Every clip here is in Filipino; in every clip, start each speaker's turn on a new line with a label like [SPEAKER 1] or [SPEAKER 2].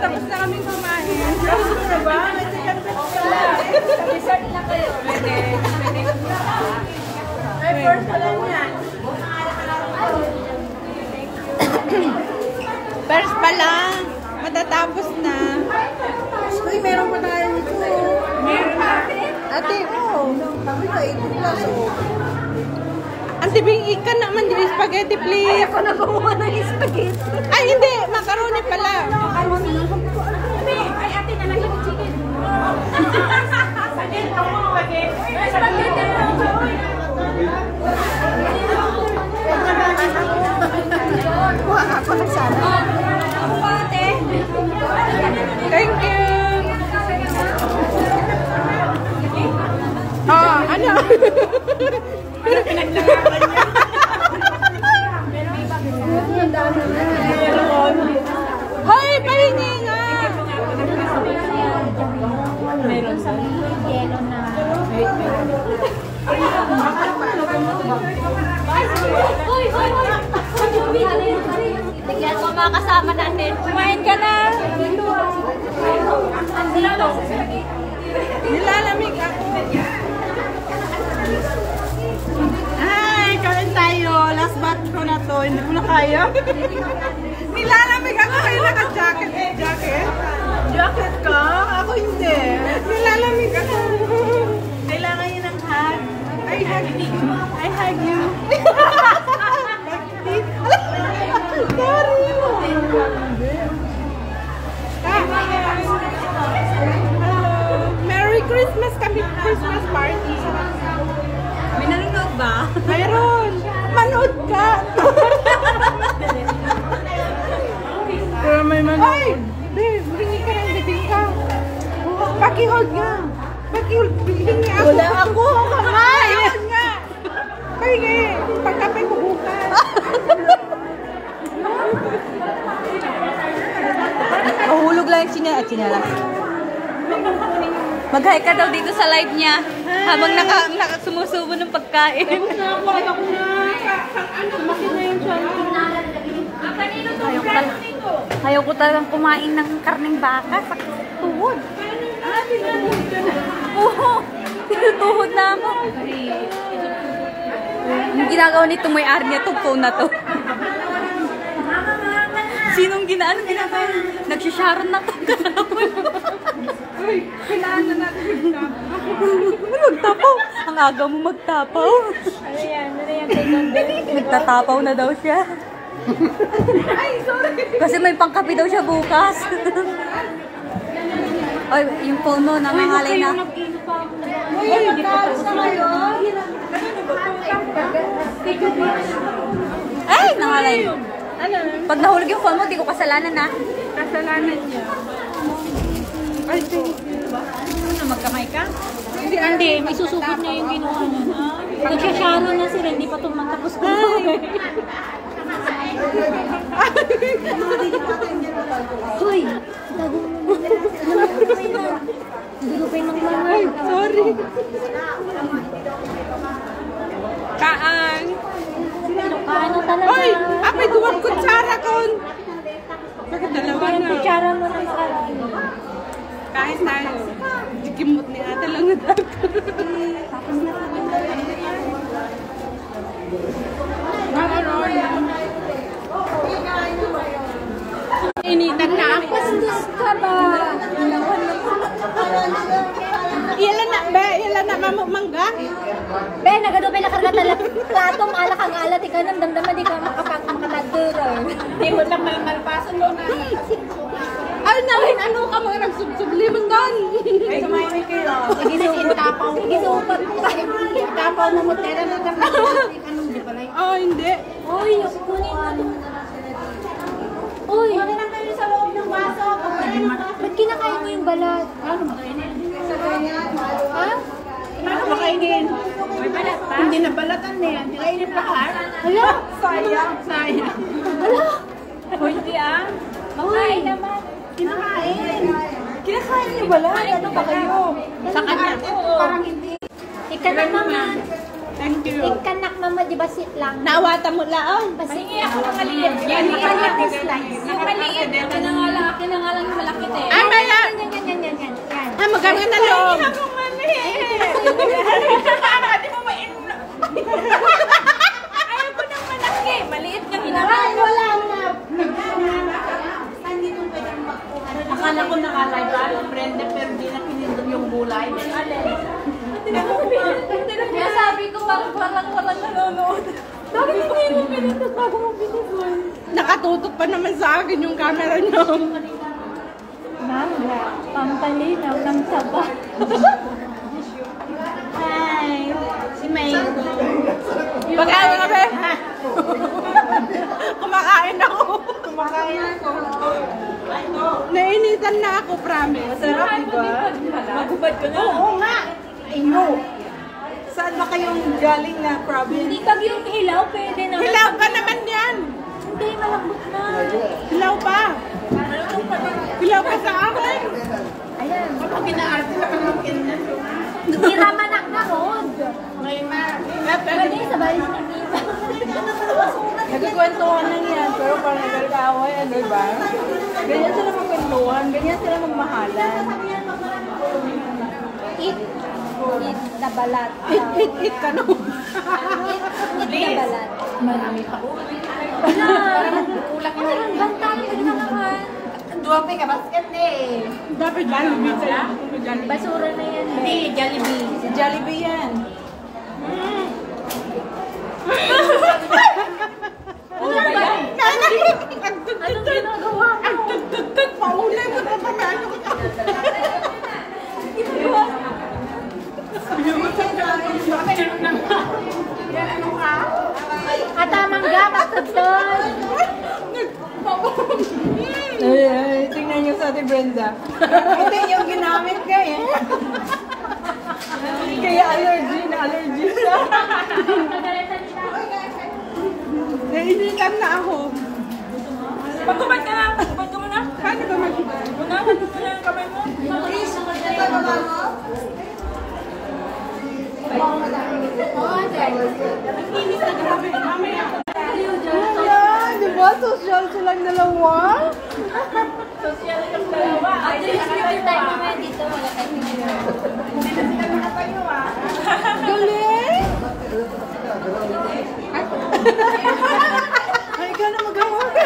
[SPEAKER 1] tapos na kaming kumain. Gusto na ba?
[SPEAKER 2] Dessert na kayo. Pwede.
[SPEAKER 1] Ay, first pa lang yan. First pa lang. Matatapos na.
[SPEAKER 3] Uy, meron pa tayo nito.
[SPEAKER 1] Meron na.
[SPEAKER 3] Ate, sabi ka, 80 plus,
[SPEAKER 1] Ang tibing ikan naman yung spaghetti, please.
[SPEAKER 2] Ako na gumawa ng spaghetti.
[SPEAKER 1] Ay, hindi. Macaroni pala.
[SPEAKER 2] Macaroni. Ay, ate, nalagyan ng chicken. Spaghetti.
[SPEAKER 3] Kuha ako ng sana.
[SPEAKER 2] Ako pa, ate.
[SPEAKER 1] Thank you. Ano?
[SPEAKER 2] Pero pinaglalaban niya.
[SPEAKER 1] Hoy, pahingi nga.
[SPEAKER 2] Meron sa yelo na. Hoy! Tignan mo mga kasama natin. Kumain ka na. Andito.
[SPEAKER 1] Nilalamig ako. Ay, kain tayo. Last batch ko na to. Hindi ko na kaya. Nilalamig ako. Kayo naka-jacket. Jacket ka? Ako hindi. Nilalamig ako. Kailangan yun ng hug. I hug you. Sorry. Merry Christmas kami. Christmas party.
[SPEAKER 2] May nanonood ba?
[SPEAKER 1] Mayroon. Manood ka. Pero may manood. Ay! Babe, hingi ka ng bibingka. Pakihold nga. Pakihold. Hingi ako.
[SPEAKER 2] Wala ako.
[SPEAKER 1] Kamay. Pakihold nga. Pahingi. Pagkape ko bukas.
[SPEAKER 2] Mahulog lang yung chinelas. Mag-hi ka daw dito sa live niya habang sumusubo ng pagkain. Ayaw ko talagang kumain ng karning baka sa tuhod. Oo, tinutuhod na ako. Yung ginagawa nito may-ari niya itong phone na to. Sinong ginagawa? Nagsisharon na to.
[SPEAKER 1] Uy, kailangan na natin
[SPEAKER 2] Magtapaw. Ang aga mo magtapaw.
[SPEAKER 1] Ano yan?
[SPEAKER 2] Nagtatapaw na daw siya.
[SPEAKER 1] Ay, sorry.
[SPEAKER 2] Kasi may pangkapi daw siya bukas. Ay, yung phone mo, nangangalay na.
[SPEAKER 1] Uy, nagkaalis na kayo.
[SPEAKER 2] Ay, nangangalay.
[SPEAKER 1] Ano?
[SPEAKER 2] Pag nahulog yung phone mo, di ko kasalanan na.
[SPEAKER 1] Kasalanan niya. Ay, thank you.
[SPEAKER 2] Ano, magkamay ka?
[SPEAKER 4] Hindi, may susugod niya yung ginawa niya. Nagsasharo na sila, hindi pa tumatapos ko. Hoy! Dugupin ng mga.
[SPEAKER 1] Ay, sorry. Kaan.
[SPEAKER 4] Ano talaga?
[SPEAKER 1] Oy, may duwag kutsara kon. Bakit dalawa na?
[SPEAKER 4] Kutsara mo na nakaraan.
[SPEAKER 1] Kain tayo. Dikimot ni ate lang na tayo. Initan na ako.
[SPEAKER 4] Bastos ka ba?
[SPEAKER 1] Ilan na, be? Ilan na mamangga?
[SPEAKER 4] Be, nagadupay na karga talaga. Platong ala kang alat, ikaw nang damdaman, di ka makataduro.
[SPEAKER 1] Hindi mo lang malpasan mo na. Ay, nalin, ano ka mga nagsubsublimon doon? Ay, sumayin kayo.
[SPEAKER 4] Sige, supot. Sige, supot.
[SPEAKER 3] Tapaw mo mo, tera na naman.
[SPEAKER 1] Oh, hindi.
[SPEAKER 4] Uy, kunin na. Uy,
[SPEAKER 3] Kunin lang kayo sa loob ng baso.
[SPEAKER 4] ba't kinakain mo yung balat?
[SPEAKER 3] Sa ganyan.
[SPEAKER 4] Ha?
[SPEAKER 3] Paano makainin? May balat pa? Hindi na balatan na yan. Kainin lahat.
[SPEAKER 4] Hala?
[SPEAKER 3] Sayang.
[SPEAKER 4] Hala?
[SPEAKER 2] Hindi ah.
[SPEAKER 4] Makain naman.
[SPEAKER 3] Kinakain.
[SPEAKER 1] Kinakain niyo ba lang? Ano ba kayo?
[SPEAKER 3] Sa kanya. Parang hindi.
[SPEAKER 4] Ikanak mama.
[SPEAKER 1] Thank you.
[SPEAKER 4] Ikanak mama, di ba sit lang?
[SPEAKER 1] Naawata mo laang.
[SPEAKER 4] Pasingi
[SPEAKER 2] Ako ng maliit. Yan,
[SPEAKER 4] Maliit na slice.
[SPEAKER 2] yung maliit. Akin na nga lang yung malaki.
[SPEAKER 1] nga na loob.
[SPEAKER 3] Hindi ako mali. Hindi mo main. Ayaw ko ng malaki. Maliit yung hinahanap.
[SPEAKER 4] Wala na.
[SPEAKER 3] Akala ko nakalay ba? Prende pero di na pinindot yung gulay.
[SPEAKER 4] Kaya sabi ko parang walang nanonood. Sabi ko hindi mo pinindot bago mo pinindot.
[SPEAKER 1] Nakatutok pa naman sa akin yung camera niyo.
[SPEAKER 4] Mangga, pampalinaw ng taba.
[SPEAKER 3] Hi. Si May.
[SPEAKER 1] Pagkain ka ba? Kumakain ako. Nainitan na ako, promise. Sarap, diba?
[SPEAKER 3] Magubad ka na.
[SPEAKER 1] Oo nga. Iyo. Saan ba kayong galing na province?
[SPEAKER 4] Hindi pag yung hilaw, pwede na.
[SPEAKER 1] Hilaw ka naman yan.
[SPEAKER 4] Hindi, malambot na.
[SPEAKER 1] Hilaw pa. Hilaw pa sa akin.
[SPEAKER 4] Ayan.
[SPEAKER 1] Kapag ginaarte na kami ng
[SPEAKER 4] Hindi ramanak na rod.
[SPEAKER 1] Ngayon na.
[SPEAKER 4] Pwede sa balis ng iba.
[SPEAKER 1] Nagkikwentuhan lang yan, pero parang nagkakaway, ano ba? Ganyan sila magkwentuhan, ganyan sila magmahalan.
[SPEAKER 4] Eat. Eat na balat.
[SPEAKER 1] Hit ka no?
[SPEAKER 4] Eat na balat.
[SPEAKER 3] Marami pa.
[SPEAKER 4] Parang kulang banta na pinakakan.
[SPEAKER 3] Duwape ka basket eh.
[SPEAKER 1] Dapat Jollibee sila.
[SPEAKER 4] Basura na yan.
[SPEAKER 3] Hindi, Jollibee.
[SPEAKER 1] Si Jollibee yan.
[SPEAKER 4] Ano ba yan? Anong ginagawa ko?
[SPEAKER 1] Ang tut-tut-tut, paulay mo na pamano ko.
[SPEAKER 4] Katamangga, pagtagtag.
[SPEAKER 1] Ay, tingnan niyo sa Ate Brenda. Hindi yung ginamit ka eh. Kaya allergy siya. Nainitan na ako.
[SPEAKER 3] Pagkumad ka na. Pagkumad ka muna.
[SPEAKER 1] Paano ba mag-ibig?
[SPEAKER 3] Unahan mo muna yung kamay mo.
[SPEAKER 1] Ayan, di ba? Social silang dalawa.
[SPEAKER 3] Social yung dalawa.
[SPEAKER 4] At least yung time naman dito, wala tayong
[SPEAKER 1] Galing! Ay, ikaw na magawa ka.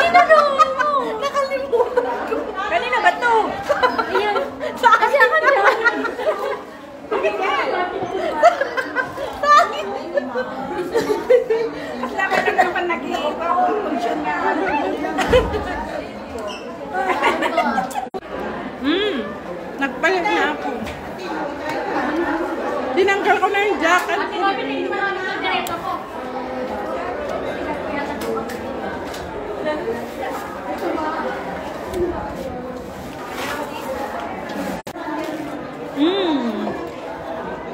[SPEAKER 4] Ginagawa mo!
[SPEAKER 1] Nakalimutan ko.
[SPEAKER 3] Kanina ba to?
[SPEAKER 4] Ayan. Kasi ako dyan.
[SPEAKER 3] Laban na naman nag-iiba ko. Function nga.
[SPEAKER 1] Nagpalit na ako. Tinanggal ko na yung jacket.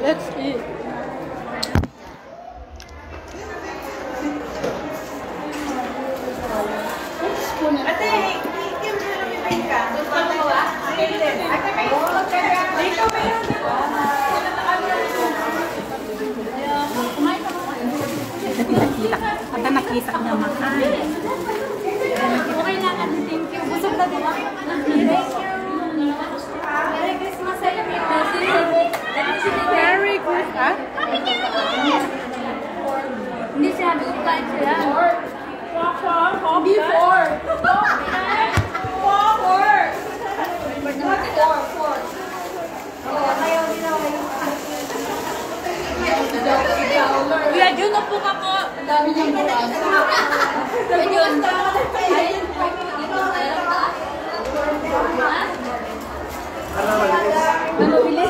[SPEAKER 1] Let's eat.
[SPEAKER 3] Ate, ikim na namin rin ka. Dito meron dito.
[SPEAKER 1] Ata nakita niya makain.
[SPEAKER 4] Okay na, thank you. Busog na din ako. Thank you. Merry Christmas sa inyo.
[SPEAKER 1] Merry Christmas.
[SPEAKER 4] Hindi siya, kain sila.
[SPEAKER 3] Before.
[SPEAKER 4] Kuya Jun, upo ka po. Dami niyang bukas. Kuya Jun. Ano bili?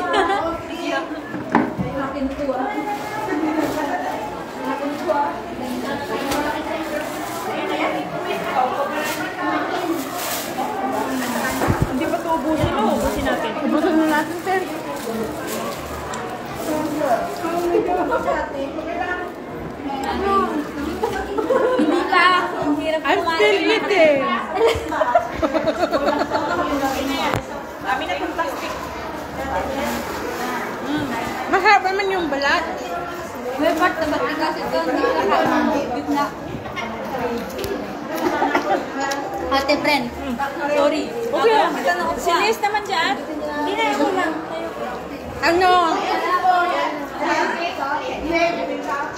[SPEAKER 3] Hindi pa ito ubusin mo. Ubusin natin.
[SPEAKER 1] Ubusin na natin, sir.
[SPEAKER 4] Hindi pa. Ang hirap
[SPEAKER 1] I'm still eating.
[SPEAKER 3] Dami na itong plastic.
[SPEAKER 1] Masarap naman yung balat.
[SPEAKER 4] May part na ba't kasi ito hindi nakakabit na. Ate friend, sorry.
[SPEAKER 3] Okay. Si Liz naman dyan.
[SPEAKER 4] Hindi na ako lang.
[SPEAKER 2] Ano?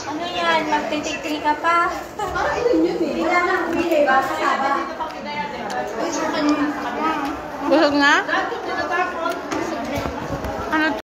[SPEAKER 4] Ano yan? Magtitikli ka pa?
[SPEAKER 2] Busog na?